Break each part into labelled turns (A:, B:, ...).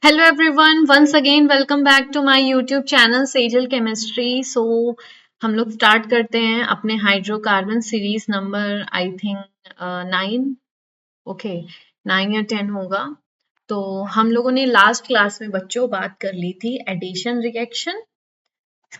A: Hello everyone, once again welcome back to my YouTube channel Sejal chemistry. हम लोग start करते हैं अपने hydrocarbon series number I think 9। Okay, 9 या 10 होगा। तो हम लोगों ने लास्ट क्लास में बच्चों बात कर ली थी एडिशन रिएक्शन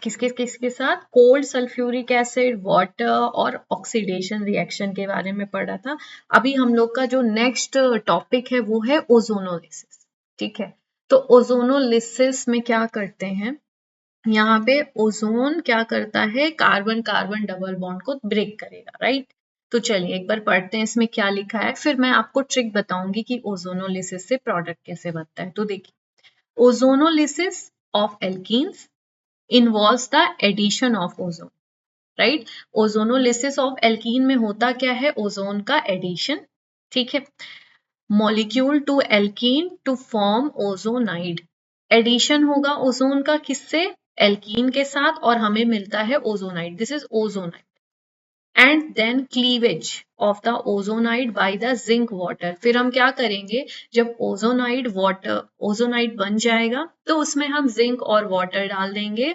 A: किसके किसके साथ, कोल्ड सल्फ्यूरिक एसिड, वाटर और ऑक्सीडेशन रिएक्शन के बारे में पढ़ा था। अभी हम लोग का जो नेक्स्ट टॉपिक है वो है ओजोनोलिसिस। ठीक है, तो ओजोनोलिसिस में क्या करते हैं, यहाँ पे ओजोन क्या करता है, कार्बन कार्बन डबल बॉन्ड को ब्रेक करेगा, राइट। तो चलिए एक बार पढ़ते हैं इसमें क्या लिखा है, फिर मैं आपको ट्रिक बताऊंगी कि ओजोनोलिसिस से प्रोडक्ट कैसे बनता है। तो देखिए, ozonolysis of alkenes involves the addition of ozone, right. Ozonolysis of alkene में होता क्या है, ओजोन का एडिशन। ठीक है, molecule to alkene to form ozonide. Addition होगा ओजोन का किससे, एल्कीन के साथ, और हमें मिलता है ozonide, this is ozonide. And then cleavage of the ozonide by the zinc water. फिर हम क्या करेंगे, जब ओजोनाइड बन जाएगा तो उसमें हम जिंक और वाटर डाल देंगे,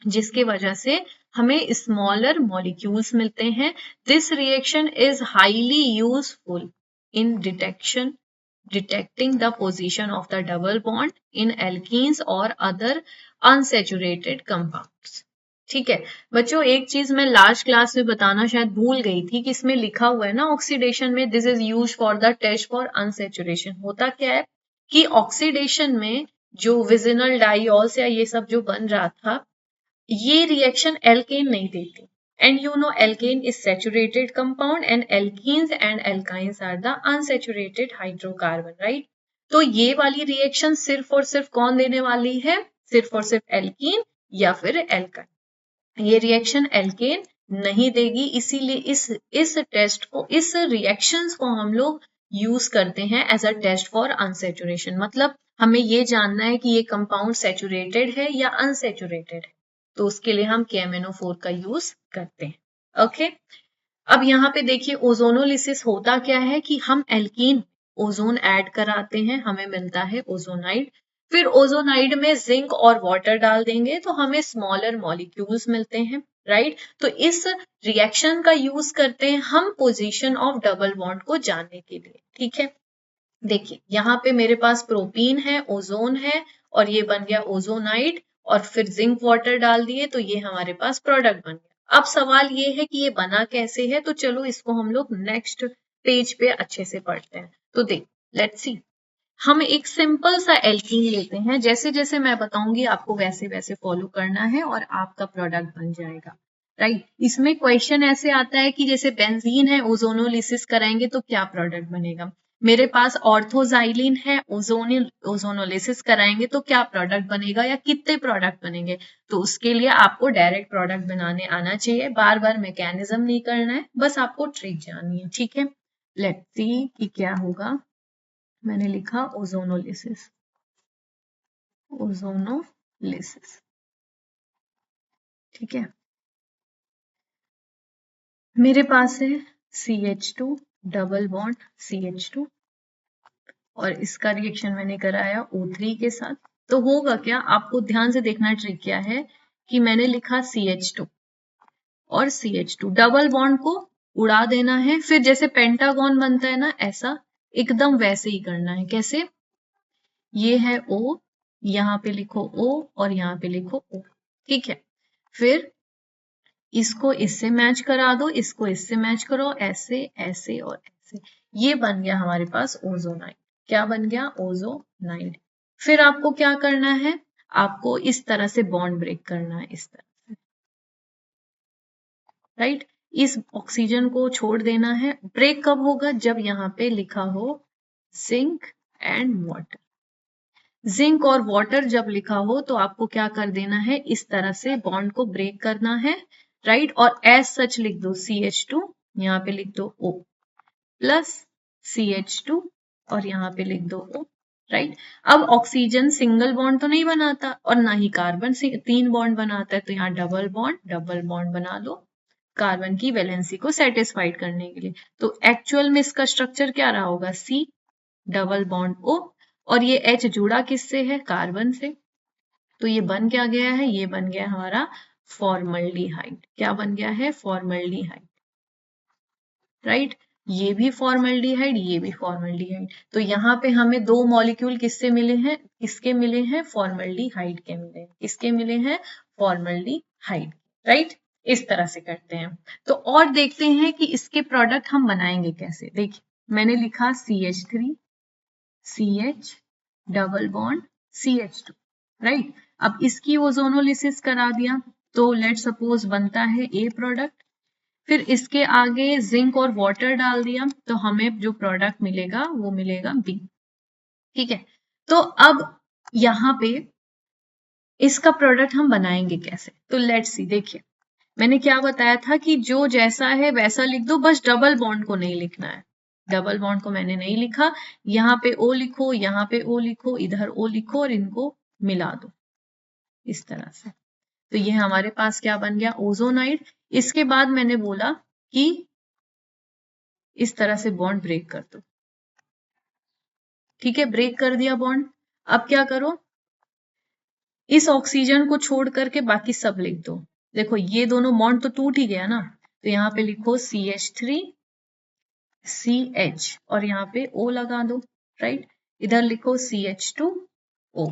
A: जिसकी वजह से हमें स्मॉलर मॉलिक्यूल्स मिलते हैं। This reaction is highly useful in detecting the position of the double bond in alkenes और अदर अनसेचुरेटेड कंपाउंड्स। ठीक है बच्चों, एक चीज मैं लास्ट क्लास में बताना शायद भूल गई थी कि इसमें लिखा हुआ है ना ऑक्सीडेशन में, this is use for the test for unsaturation. होता क्या है कि ऑक्सीडेशन में जो विजिनल डाइऑल्स या ये सब जो बन रहा था, ये रिएक्शन एल्केन नहीं देती। And you know alkane is saturated compound and alkenes and alkynes are the unsaturated hydrocarbon, right. तो ये वाली रिएक्शन सिर्फ और सिर्फ कौन देने वाली है, सिर्फ और सिर्फ एल्कीन या फिर एल्काइन। ये रिएक्शन एल्केन नहीं देगी, इसीलिए इस टेस्ट को, इस रिएक्शंस को हम लोग यूज करते हैं as a test for unsaturation. मतलब हमें ये जानना है कि ये कंपाउंड सैचुरेटेड है या अनसैचुरेटेड है, तो उसके लिए हम KMnO4 का यूज करते हैं। ओके, अब यहाँ पे देखिए ओजोनोलिसिस होता क्या है कि हम एल्कीन ओजोन ऐड कराते हैं, हमें मिलता है ओजोनाइड। फिर ओजोनाइड में जिंक और वाटर डाल देंगे तो हमें स्मॉलर मॉलिक्यूल्स मिलते हैं, राइट। तो इस रिएक्शन का यूज करते हैं हम पोजीशन ऑफ डबल बॉन्ड को जानने के लिए। ठीक है, देखिए यहाँ पे मेरे पास प्रोपीन है, ओजोन है, और ये बन गया ओजोनाइड, और फिर जिंक वाटर डाल दिए तो ये हमारे पास प्रोडक्ट बन गया। अब सवाल ये है कि ये बना कैसे है, तो चलो इसको हम लोग नेक्स्ट पेज पे अच्छे से पढ़ते हैं। तो देख, लेट्स सी, हम एक सिंपल सा एल्कीन लेते हैं, जैसे जैसे मैं बताऊंगी आपको वैसे वैसे फॉलो करना है और आपका प्रोडक्ट बन जाएगा, राइट। इसमें क्वेश्चन ऐसे आता है कि जैसे बेंजीन है, ओजोनोलिसिस कराएंगे तो क्या प्रोडक्ट बनेगा। मेरे पास ऑर्थोजाइलिन है, ओजोनोलिसिस कराएंगे तो क्या प्रोडक्ट बनेगा या कितने प्रोडक्ट बनेंगे। तो उसके लिए आपको डायरेक्ट प्रोडक्ट बनाने आना चाहिए, बार बार मैकेनिज्म नहीं करना है, बस आपको ट्रिक जाननी है। ठीक है, लेट्स सी कि क्या होगा। मैंने लिखा ओजोनोलिसिस, ओजोनोलिसिस। ठीक है, मेरे पास है CH2 डबल बॉन्ड CH2, और इसका रिएक्शन मैंने कराया O3 के साथ। तो होगा क्या, आपको ध्यान से देखना, ट्रिक क्या है कि मैंने लिखा CH2 और CH2 डबल बॉन्ड को उड़ा देना है, फिर जैसे पेंटागन बनता है ना, ऐसा एकदम वैसे ही करना है। कैसे, ये है O, यहाँ पे लिखो O और यहाँ पे लिखो O। ठीक है, फिर इसको इससे मैच करा दो, इसको इससे मैच करो, ऐसे ऐसे और ऐसे, ये बन गया हमारे पास ओजोनाइड। क्या बन गया, ओजोनाइड। फिर आपको क्या करना है, आपको इस तरह से बॉन्ड ब्रेक करना है, इस तरह से, राइट। इस ऑक्सीजन को छोड़ देना है। ब्रेक कब होगा, जब यहाँ पे लिखा हो जिंक एंड वाटर। जिंक और वाटर जब लिखा हो तो आपको क्या कर देना है, इस तरह से बॉन्ड को ब्रेक करना है, राइट। और एज सच लिख दो CH2, यहाँ पे लिख दो O प्लस CH2 और यहाँ पे लिख दो O, राइट। अब ऑक्सीजन सिंगल बॉन्ड तो नहीं बनाता और ना ही कार्बन से 3 बॉन्ड बनाता है, तो यहाँ डबल बॉन्ड बना लो कार्बन की वैलेंसी को सेटिस्फाइड करने के लिए। तो एक्चुअल में इसका स्ट्रक्चर क्या रहा होगा, C डबल बॉन्ड O, और ये H जुड़ा किससे है? कार्बन से। तो ये बन क्या गया है? ये बन गया हमारा फॉर्मल्डिहाइड। क्या बन गया है? Formaldehyde, right. ये भी फॉर्मल्डिहाइड, ये भी फॉर्मल्डिहाइड। तो यहाँ पे हमें दो मॉलिक्यूल किससे मिले हैं? किसके मिले हैं? फॉर्मल्डिहाइड के मिले हैं। किसके मिले हैं? Formaldehyde, right. इस तरह से करते हैं। तो और देखते हैं कि इसके प्रोडक्ट हम बनाएंगे कैसे। देखिए, मैंने लिखा CH3 CH double bond CH2, right. अब इसकी ओजोनोलिसिस करा दिया तो लेट सपोज बनता है A प्रोडक्ट। फिर इसके आगे जिंक और वाटर डाल दिया तो हमें जो प्रोडक्ट मिलेगा वो मिलेगा B। ठीक है, तो अब यहाँ पे इसका प्रोडक्ट हम बनाएंगे कैसे? तो लेट्स सी। देखिए, मैंने क्या बताया था कि जो जैसा है वैसा लिख दो, बस डबल बॉन्ड को नहीं लिखना है। डबल बॉन्ड को मैंने नहीं लिखा। यहाँ पे O लिखो, यहाँ पे O लिखो, इधर O लिखो और इनको मिला दो इस तरह से। तो ये हमारे पास क्या बन गया? ओजोनाइड। इसके बाद मैंने बोला कि इस तरह से बॉन्ड ब्रेक कर दो। ठीक है, ब्रेक कर दिया बॉन्ड। अब क्या करो? इस ऑक्सीजन को छोड़ करके बाकी सब लिख दो। देखो, ये दोनों बॉन्ड तो टूट ही गया ना, तो यहाँ पे लिखो CH3 CH और यहाँ पे O लगा दो, राइट। इधर लिखो CH2O,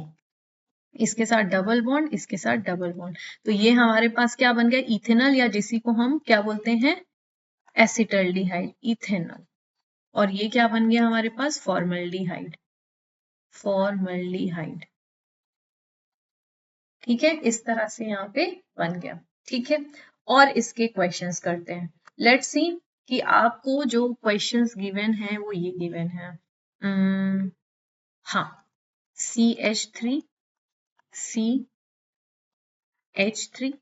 A: इसके साथ डबल बॉन्ड, इसके साथ डबल बॉन्ड। तो ये हमारे पास क्या बन गया? इथेनॉल, या जिसी को हम क्या बोलते हैं? Acetaldehyde, ethanol. और ये क्या बन गया हमारे पास? Formaldehyde, formaldehyde. ठीक है, इस तरह से यहाँ पे बन गया। ठीक है, और इसके क्वेश्चंस करते हैं। लेट्स सी कि आपको जो क्वेश्चंस गिवन है वो ये गिवन है। हाँ, CH3 CH3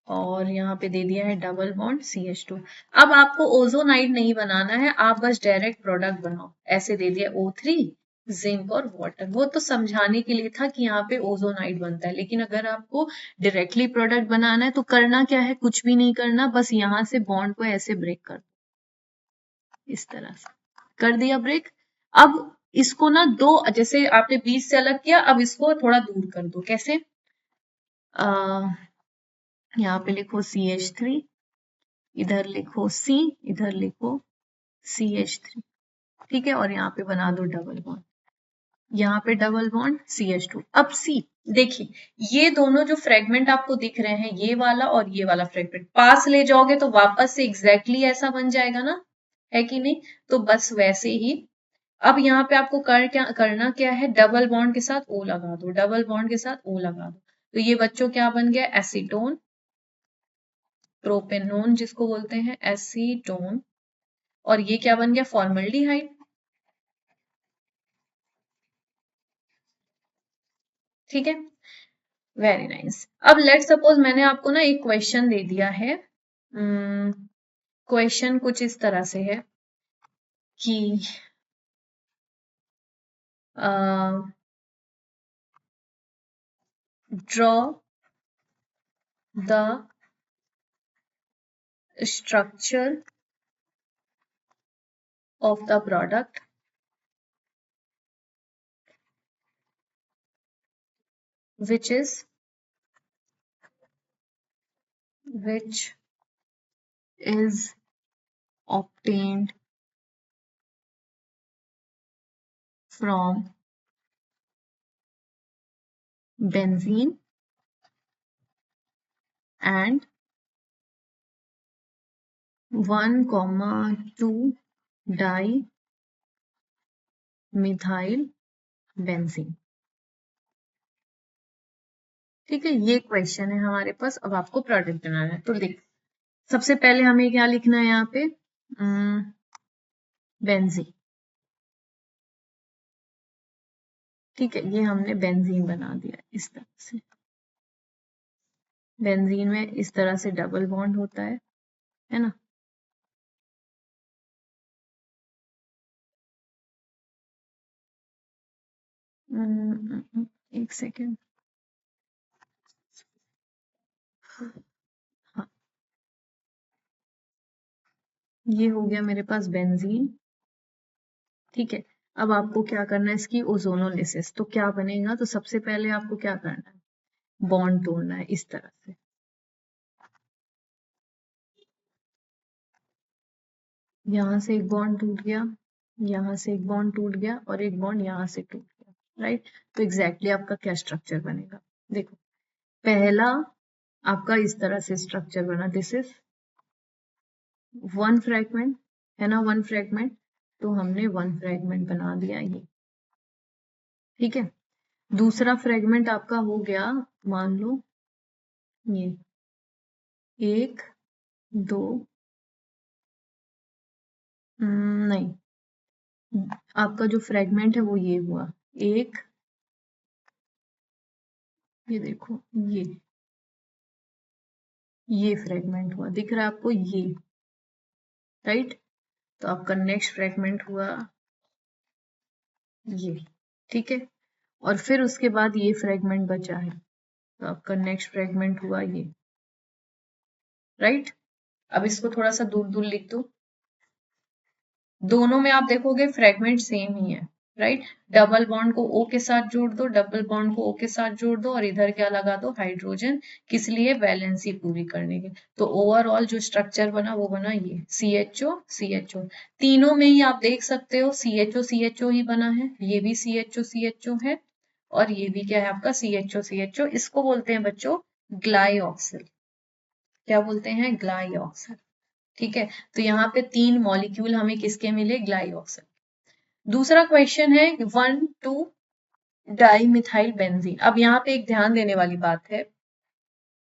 A: और यहाँ पे दे दिया है डबल बॉन्ड CH2। अब आपको ओजोनाइड नहीं बनाना है, आप बस डायरेक्ट प्रोडक्ट बनाओ। ऐसे दे दिया O3 जिंक और वाटर। वो तो समझाने के लिए था कि यहाँ पे ओजोनाइड बनता है, लेकिन अगर आपको डायरेक्टली प्रोडक्ट बनाना है तो करना क्या है? कुछ भी नहीं करना, बस यहाँ से बॉन्ड को ऐसे ब्रेक कर दो। इस तरह से कर दिया ब्रेक। अब इसको ना दो, जैसे आपने बीच से अलग किया, अब इसको थोड़ा दूर कर दो। कैसे? यहाँ पे लिखो CH3, इधर लिखो C, इधर लिखो CH3। ठीक है, और यहाँ पे बना दो डबल बॉन्ड, यहाँ पे डबल बॉन्ड CH2। अब C, देखिए, ये दोनों जो फ्रेगमेंट आपको दिख रहे हैं, ये वाला और ये वाला फ्रेगमेंट, पास ले जाओगे तो वापस से एग्जैक्टली ऐसा बन जाएगा ना, है कि नहीं? तो बस वैसे ही अब यहाँ पे आपको करना क्या है? डबल बॉन्ड के साथ O लगा दो, डबल बॉन्ड के साथ O लगा दो। तो ये बच्चों क्या बन गया? एसीटोन, प्रोपेनोन जिसको बोलते हैं, एसीटोन। और ये क्या बन गया? फॉर्मल्डिहाइड। ठीक है, वेरी नाइस। अब लेट सपोज मैंने आपको ना एक क्वेश्चन दे दिया है। क्वेश्चन कुछ इस तरह से है कि draw the structure of the product which is obtained from benzene and 1,2 dimethyl benzene. ठीक है, ये क्वेश्चन है हमारे पास। अब आपको प्रोडक्ट बनाना है, तो देख, सबसे पहले हमें क्या लिखना है यहाँ पे? बेंजीन। ठीक है, ये हमने बेंजीन बना दिया इस तरह से। बेंजीन में इस तरह से डबल बॉन्ड होता है ना? एक सेकेंड। हाँ, ये हो गया मेरे पास बेंजीन। ठीक है, अब आपको क्या करना है, इसकी ओजोनोलिसिस। तो क्या बनेगा, तो सबसे पहले आपको क्या करना है, बॉन्ड तोड़ना है इस तरह से। यहाँ से एक बॉन्ड टूट गया, यहाँ से एक बॉन्ड टूट गया और एक बॉन्ड यहाँ से टूट गया, राइट। तो एग्जैक्टली आपका क्या स्ट्रक्चर बनेगा, देखो पहला आपका इस तरह से स्ट्रक्चर बना, दिस इज वन फ्रैगमेंट, है ना, वन फ्रैगमेंट। तो हमने वन फ्रैगमेंट बना दिया ये, ठीक है। दूसरा फ्रैगमेंट आपका हो गया, मान लो ये एक दो, नहीं, आपका जो फ्रैगमेंट है वो ये हुआ एक, ये देखो ये फ्रैगमेंट हुआ, दिख रहा है आपको ये, राइट। तो आपका नेक्स्ट फ्रैगमेंट हुआ ये, ठीक है। और फिर उसके बाद ये फ्रैगमेंट बचा है, तो आपका नेक्स्ट फ्रैगमेंट हुआ ये, राइट। अब इसको थोड़ा सा दूर दूर लिख दो, दोनों में आप देखोगे फ्रैगमेंट सेम ही है, राइट। डबल बॉन्ड को O के साथ जोड़ दो, डबल बॉन्ड को O के साथ जोड़ दो और इधर क्या लगा दो, हाइड्रोजन, किस लिए, वैलेंसी पूरी करने के। तो ओवरऑल जो स्ट्रक्चर बना वो बना ये CHO CHO। तीनों में ही आप देख सकते हो CHO CHO ही बना है, ये भी CHO CHO है और ये भी क्या है आपका CHO CHO। इसको बोलते हैं बच्चों ग्लाइऑक्सिल, क्या बोलते हैं, ग्लाइऑक्सिल, ठीक है। तो यहाँ पे तीन मॉलिक्यूल हमें किसके मिले, ग्लाइऑक्सिल। दूसरा क्वेश्चन है 1,2 डाई मिथाइल बेंजीन। अब यहाँ पे एक ध्यान देने वाली बात है,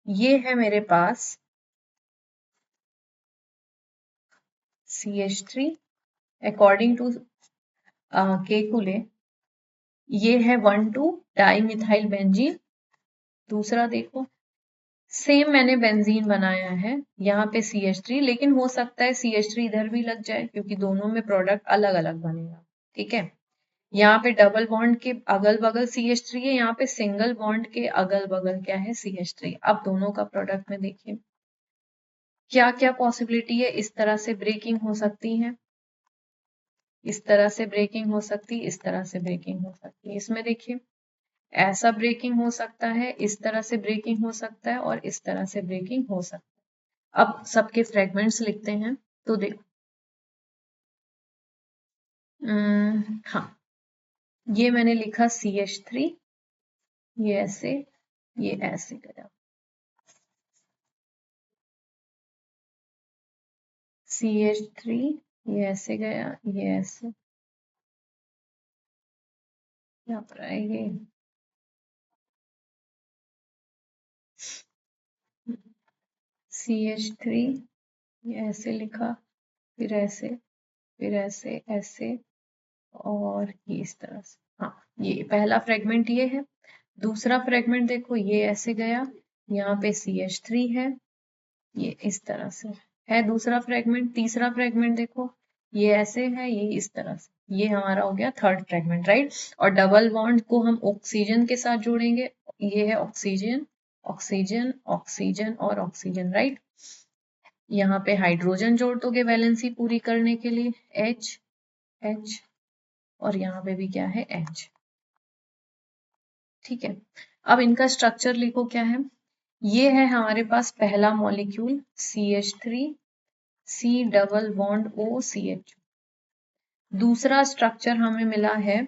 A: ये है मेरे पास CH3 अकॉर्डिंग टू केकुले, ये है 1,2 डाई मिथाइल बेंजीन। दूसरा देखो सेम मैंने बेंजीन बनाया है, यहाँ पे CH3, लेकिन हो सकता है CH3 इधर भी लग जाए क्योंकि दोनों में प्रोडक्ट अलग अलग बनेगा, ठीक है। यहाँ पे डबल बॉन्ड के अगल बगल CH3 है, यहाँ पे सिंगल बॉन्ड के अगल बगल क्या है, CH3। अब दोनों का प्रोडक्ट में देखिए क्या क्या पॉसिबिलिटी है, इस तरह से ब्रेकिंग हो सकती है, इस तरह से ब्रेकिंग हो सकती है, इस तरह से ब्रेकिंग हो सकती है। इसमें देखिए ऐसा ब्रेकिंग हो सकता है, इस तरह से ब्रेकिंग हो सकता है और इस तरह से ब्रेकिंग हो सकता है। अब सबके फ्रेगमेंट्स लिखते हैं, तो देखो हाँ, ये मैंने लिखा CH3, ये ऐसे गया, CH3 ये ऐसे गया, ये ऐसे, यहाँ पर आएंगे CH3, ये ऐसे लिखा, फिर ऐसे, फिर ऐसे ऐसे और ये इस तरह से। हाँ, ये पहला फ्रेगमेंट ये है। दूसरा फ्रेगमेंट देखो ये ऐसे गया, यहाँ पे CH3 है, ये इस तरह से है दूसरा फ्रेगमेंट। तीसरा फ्रेगमेंट देखो ये ऐसे है, ये इस तरह से, ये हमारा हो गया थर्ड फ्रेगमेंट, राइट। और डबल बॉन्ड को हम ऑक्सीजन के साथ जोड़ेंगे, ये है ऑक्सीजन ऑक्सीजन ऑक्सीजन और ऑक्सीजन, राइट। यहाँ पे हाइड्रोजन जोड़ दोगे वैलेंसी पूरी करने के लिए, H H और यहाँ पे भी क्या है, H, ठीक है। अब इनका स्ट्रक्चर लिखो क्या है, ये है हमारे पास पहला molecule CH3 C double bond O CH। दूसरा स्ट्रक्चर हमें मिला है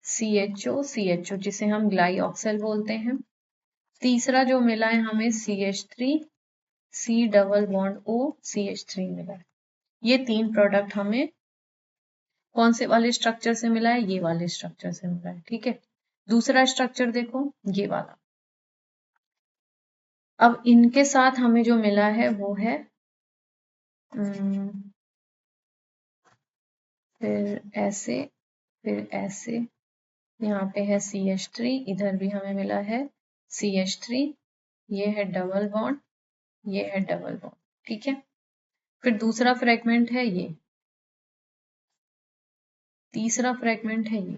A: CHO जिसे हम ग्लाइऑक्सिल बोलते हैं। तीसरा जो मिला है हमें CH3 C double bond O CH3 मिला है। ये तीन प्रोडक्ट हमें कौन से वाले स्ट्रक्चर से मिला है, ये वाले स्ट्रक्चर से मिला है, ठीक है। दूसरा स्ट्रक्चर देखो ये वाला। अब इनके साथ हमें जो मिला है वो है फिर ऐसे, फिर ऐसे, यहाँ पे है CH3, इधर भी हमें मिला है CH3, ये है डबल बॉन्ड, ये है डबल बॉन्ड, ठीक है। फिर दूसरा फ्रेगमेंट है ये, तीसरा फ्रेगमेंट है ये,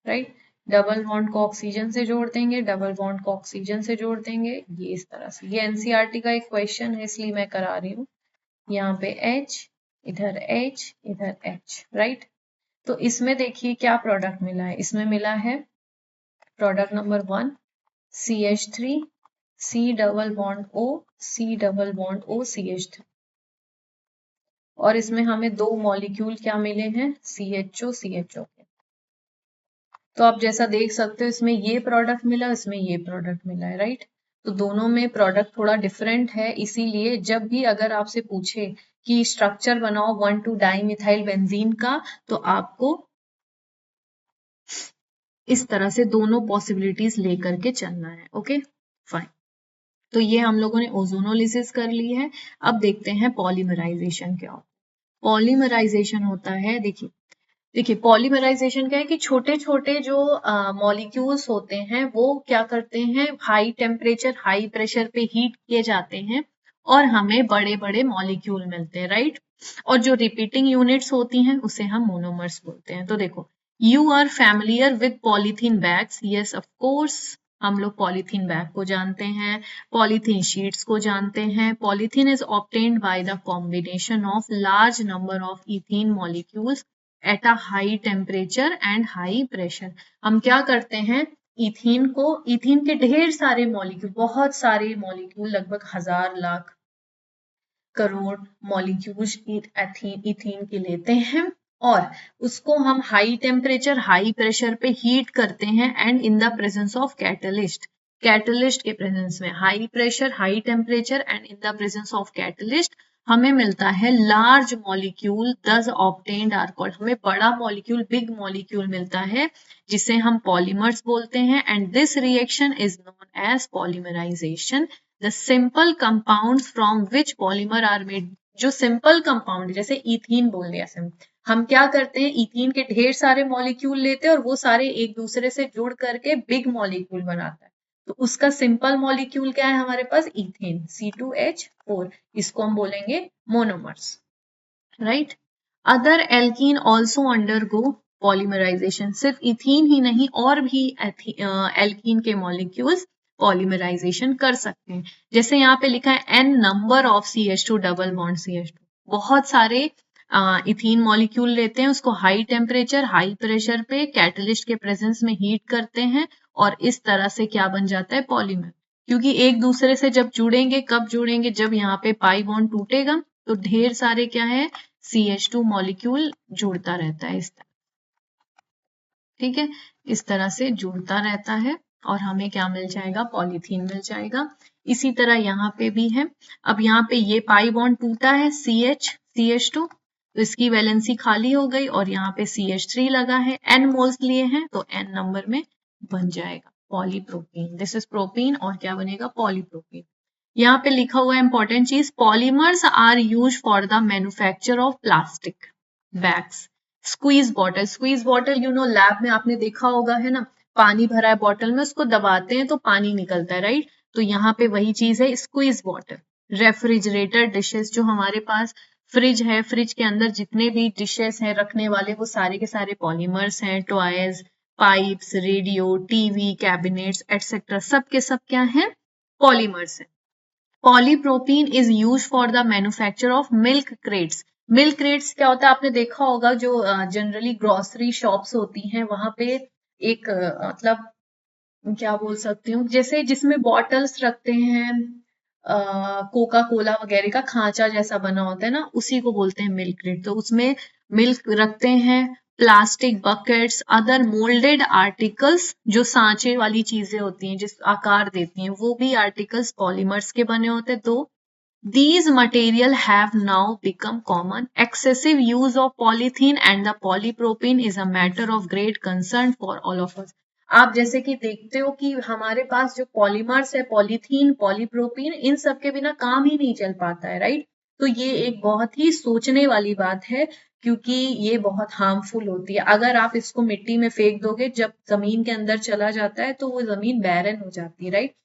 A: राइट। डबल बॉन्ड को ऑक्सीजन से जोड़ देंगे, डबल बॉन्ड को ऑक्सीजन से जोड़ देंगे, ये इस तरह से। ये NCERT का एक क्वेश्चन है इसलिए मैं करा रही हूँ। यहाँ पे H, इधर H, इधर H, राइट। तो इसमें देखिए क्या प्रोडक्ट मिला है, इसमें मिला है product number 1 CH3 C double bond O C double bond O CH3, और इसमें हमें 2 मॉलिक्यूल क्या मिले हैं, CHO CHO के। तो आप जैसा देख सकते हो इसमें ये प्रोडक्ट मिला, इसमें ये प्रोडक्ट मिला है, राइट। तो दोनों में प्रोडक्ट थोड़ा डिफरेंट है, इसीलिए जब भी अगर आपसे पूछे कि स्ट्रक्चर बनाओ 1,2-डाइमिथाइल बेंजीन का, तो आपको इस तरह से दोनों पॉसिबिलिटीज लेकर के चलना है। Okay fine. तो ये हम लोगों ने ओजोनोलिसिस कर ली है। अब देखते हैं पॉलीमराइजेशन क्या होता है। पॉलीमराइजेशन होता है, देखिए पॉलीमराइजेशन क्या है कि छोटे छोटे जो मॉलिक्यूल्स होते हैं वो क्या करते हैं, हाई टेम्परेचर हाई प्रेशर पे हीट किए जाते हैं और हमें बड़े बड़े मॉलिक्यूल मिलते हैं, राइट। और जो रिपीटिंग यूनिट्स होती हैं उसे हम मोनोमर्स बोलते हैं। तो देखो, you are familiar with polythene bags, yes of course हम लोग पॉलीथीन बैग को जानते हैं, पॉलीथीन शीट्स को जानते हैं। Polythene is obtained by the combination of large number of ethene molecules at a high temperature and high pressure. हम क्या करते हैं, इथीन के ढेर सारे मॉलिक्यूल, बहुत सारे मॉलिक्यूल, लगभग 1000 लाख करोड़ मॉलिक्यूल्स इथीन के लेते हैं और उसको हम हाई टेम्परेचर हाई प्रेशर पे हीट करते हैं and in the presence of catalyst के प्रेजेंस में, high pressure high temperature and in the presence of catalyst हमें मिलता है लार्ज मॉलिक्यूल, दस ऑब्टेन्ड आर कॉल्ड, हमें बड़ा मॉलिक्यूल बिग मॉलिक्यूल मिलता है जिसे हम पॉलीमर्स बोलते हैं। And this reaction is known as polymerisation. The simple compounds from which polymer are made, जो सिंपल कंपाउंड जैसे इथीन बोल दिया, हम क्या करते हैं, इथीन के ढेर सारे मॉलिक्यूल लेते हैं और वो सारे एक दूसरे से जुड़ करके बिग मॉलिक्यूल बनाता है। तो उसका सिंपल मॉलिक्यूल क्या है हमारे पास, इथेन C2H4, इसको हम बोलेंगे monomers, right. Other alkene also undergo polymerisation, सिर्फ इथीन ही नहीं और भी एल्कीन के मॉलिक्यूल्स पॉलीमराइजेशन कर सकते हैं। जैसे यहाँ पे लिखा है n number of CH2 double bond CH2, बहुत सारे इथीन मॉलिक्यूल लेते हैं, उसको हाई टेम्परेचर हाई प्रेशर पे कैटलिस्ट के प्रेजेंस में हीट करते हैं और इस तरह से क्या बन जाता है, पॉलीमर। क्योंकि एक दूसरे से जब जुड़ेंगे, कब जुड़ेंगे, जब यहाँ पे पाई बॉन्ड टूटेगा तो ढेर सारे क्या है, CH2 मॉलिक्यूल जुड़ता रहता है इस तरह, ठीक है, इस तरह से जुड़ता रहता है और हमें क्या मिल जाएगा, पॉलीथीन मिल जाएगा। इसी तरह यहाँ पे भी है। अब यहाँ पे ये पाई बॉन्ड टूटा है CH2, तो इसकी वैलेंसी खाली हो गई और यहाँ पे CH3 लगा है, n मोल्स लिए हैं तो n नंबर में बन जाएगा पॉलीप्रोपीन। दिस इज प्रोपीन और क्या बनेगा, पॉलीप्रोपीन। यहाँ पे लिखा हुआ है इंपॉर्टेंट चीज, polymers are use for the manufacture of plastic bags, squeeze bottle you know, lab में आपने देखा होगा है ना, पानी भरा है बॉटल में, उसको दबाते हैं तो पानी निकलता है, राइट। तो यहाँ पे वही चीज है, स्क्वीज बॉटल। रेफ्रिजरेटर डिशेस, जो हमारे पास फ्रिज है, फ्रिज के अंदर जितने भी डिशेस हैं रखने वाले वो सारे के सारे पॉलीमर्स हैं। Toys, pipes, radio, TV, cabinets etcetera, सब के सब क्या है, पॉलीमर्स है। Polypropene is use for the manufacture of milk crates. Milk crates क्या होता है, आपने देखा होगा जो जनरली ग्रोसरी शॉप्स होती हैं वहां पे एक मतलब क्या बोल सकती हूँ, जैसे जिसमें बॉटल्स रखते हैं, कोका कोला वगैरह का खांचा जैसा बना होता है ना, उसी को बोलते हैं मिल्क क्रेट। तो उसमें मिल्क रखते हैं, plastic buckets, other moulded articles, जो सांचे वाली चीजें होती हैं जिस आकार देती हैं, वो भी आर्टिकल्स पॉलीमर्स के बने होते हैं। तो these material have now become common. Excessive use of polythene and the polypropylene is a matter of great concern for all of us. आप जैसे कि देखते हो कि हमारे पास जो पॉलीमर्स है, पॉलीथीन, पॉलीप्रोपीन, इन सब के बिना काम ही नहीं चल पाता है, राइट। तो ये एक बहुत ही सोचने वाली बात है क्योंकि ये बहुत हार्मफुल होती है। अगर आप इसको मिट्टी में फेंक दोगे, जब जमीन के अंदर चला जाता है तो वो जमीन बैरन हो जाती है, राइट।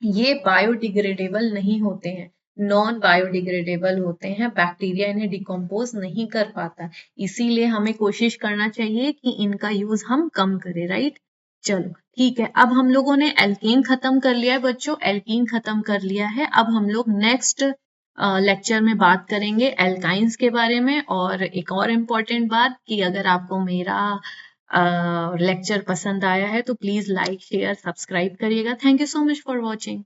A: ये बायोडिग्रेडेबल नहीं होते हैं, नॉन बायोडिग्रेडेबल होते हैं, बैक्टीरिया इन्हें डिकम्पोज नहीं कर पाता, इसीलिए हमें कोशिश करना चाहिए कि इनका यूज हम कम करें, राइट। चलो ठीक है, अब हम लोगों ने एल्कीन खत्म कर लिया है बच्चों, एल्कीन खत्म कर लिया है। अब हम लोग नेक्स्ट लेक्चर में बात करेंगे एल्काइंस के बारे में। और एक और इम्पॉर्टेंट बात कि अगर आपको मेरा लेक्चर पसंद आया है तो प्लीज लाइक शेयर सब्सक्राइब करिएगा। Thank you so much for watching.